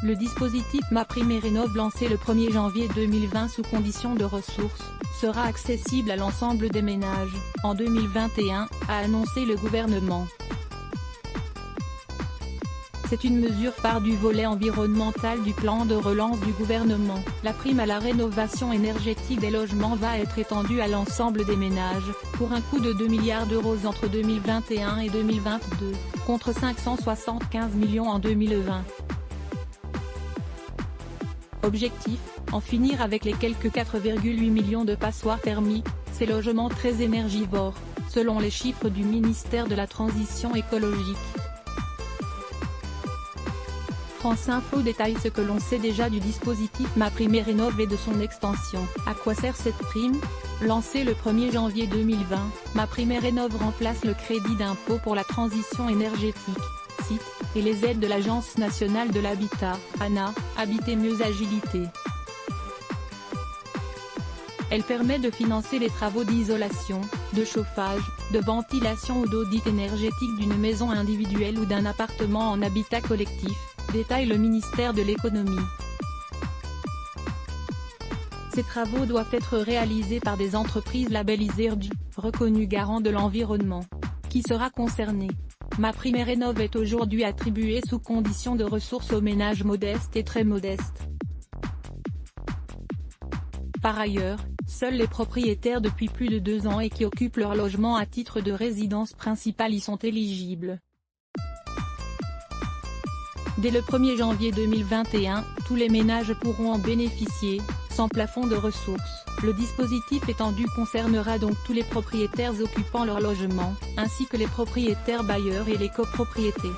Le dispositif MaPrimeRénov', lancé le 1er janvier 2020 sous condition de ressources, sera accessible à l'ensemble des ménages, en 2021, a annoncé le gouvernement. C'est une mesure phare du volet environnemental du plan de relance du gouvernement. La prime à la rénovation énergétique des logements va être étendue à l'ensemble des ménages, pour un coût de 2 milliards d'euros entre 2021 et 2022, contre 575 millions en 2020. Objectif, en finir avec les quelques 4,8 millions de passoires thermiques, ces logements très énergivores, selon les chiffres du ministère de la Transition écologique. France Info détaille ce que l'on sait déjà du dispositif MaPrimeRénov' et de son extension. À quoi sert cette prime? Lancée le 1er janvier 2020, MaPrimeRénov' remplace le crédit d'impôt pour la transition énergétique, CIT, et les aides de l'Agence nationale de l'habitat, ANA, Habiter mieux agilité. Elle permet de financer les travaux d'isolation, de chauffage, de ventilation ou d'audit énergétique d'une maison individuelle ou d'un appartement en habitat collectif, détaille le ministère de l'économie. Ces travaux doivent être réalisés par des entreprises labellisées RGE, reconnues garants de l'environnement. Qui sera concerné? MaPrimeRénov' est aujourd'hui attribuée sous condition de ressources aux ménages modestes et très modestes. Par ailleurs, seuls les propriétaires depuis plus de 2 ans et qui occupent leur logement à titre de résidence principale y sont éligibles. Dès le 1er janvier 2021, tous les ménages pourront en bénéficier, sans plafond de ressources. Le dispositif étendu concernera donc tous les propriétaires occupant leur logement, ainsi que les propriétaires bailleurs et les copropriétés.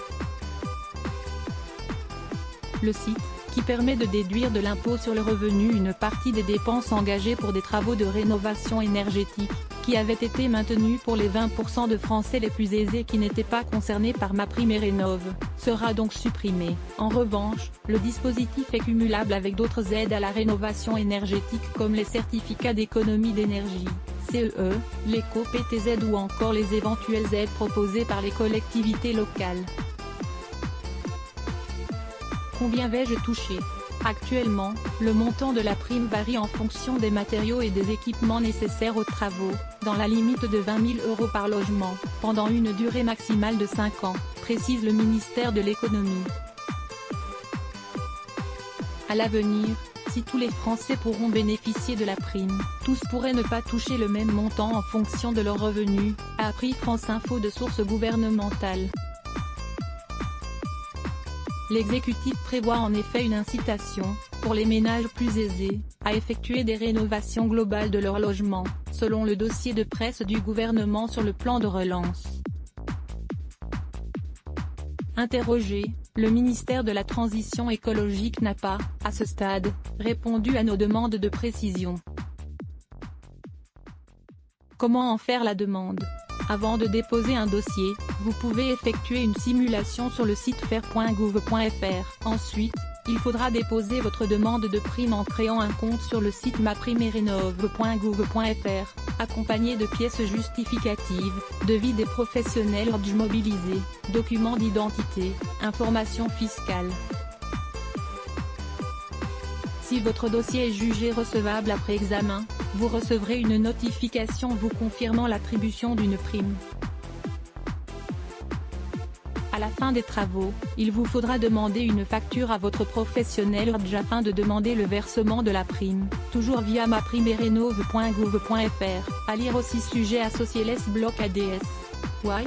Le site, qui permet de déduire de l'impôt sur le revenu une partie des dépenses engagées pour des travaux de rénovation énergétique, qui avaient été maintenus pour les 20% de Français les plus aisés qui n'étaient pas concernés par MaPrimeRénov', sera donc supprimé. En revanche, le dispositif est cumulable avec d'autres aides à la rénovation énergétique comme les certificats d'économie d'énergie, CEE, l'éco-PTZ ou encore les éventuelles aides proposées par les collectivités locales. Combien vais-je toucher? Actuellement, le montant de la prime varie en fonction des matériaux et des équipements nécessaires aux travaux, dans la limite de 20 000 € par logement, pendant une durée maximale de 5 ans, précise le ministère de l'économie. À l'avenir, si tous les Français pourront bénéficier de la prime, tous pourraient ne pas toucher le même montant en fonction de leurs revenus, a appris France Info de sources gouvernementales. L'exécutif prévoit en effet une incitation, pour les ménages plus aisés, à effectuer des rénovations globales de leur logement, selon le dossier de presse du gouvernement sur le plan de relance. Interrogé, le ministère de la Transition écologique n'a pas, à ce stade, répondu à nos demandes de précision. Comment en faire la demande? Avant de déposer un dossier, vous pouvez effectuer une simulation sur le site faire.gouv.fr. Ensuite, il faudra déposer votre demande de prime en créant un compte sur le site maprimerenov.gouv.fr, accompagné de pièces justificatives, devis des professionnels RGE mobilisés, documents d'identité, informations fiscales. Si votre dossier est jugé recevable après examen, vous recevrez une notification vous confirmant l'attribution d'une prime. À la fin des travaux, il vous faudra demander une facture à votre professionnel RGE afin de demander le versement de la prime, toujours via maprimerenov.gouv.fr. À lire aussi sujet associé les blocs ADS. Why?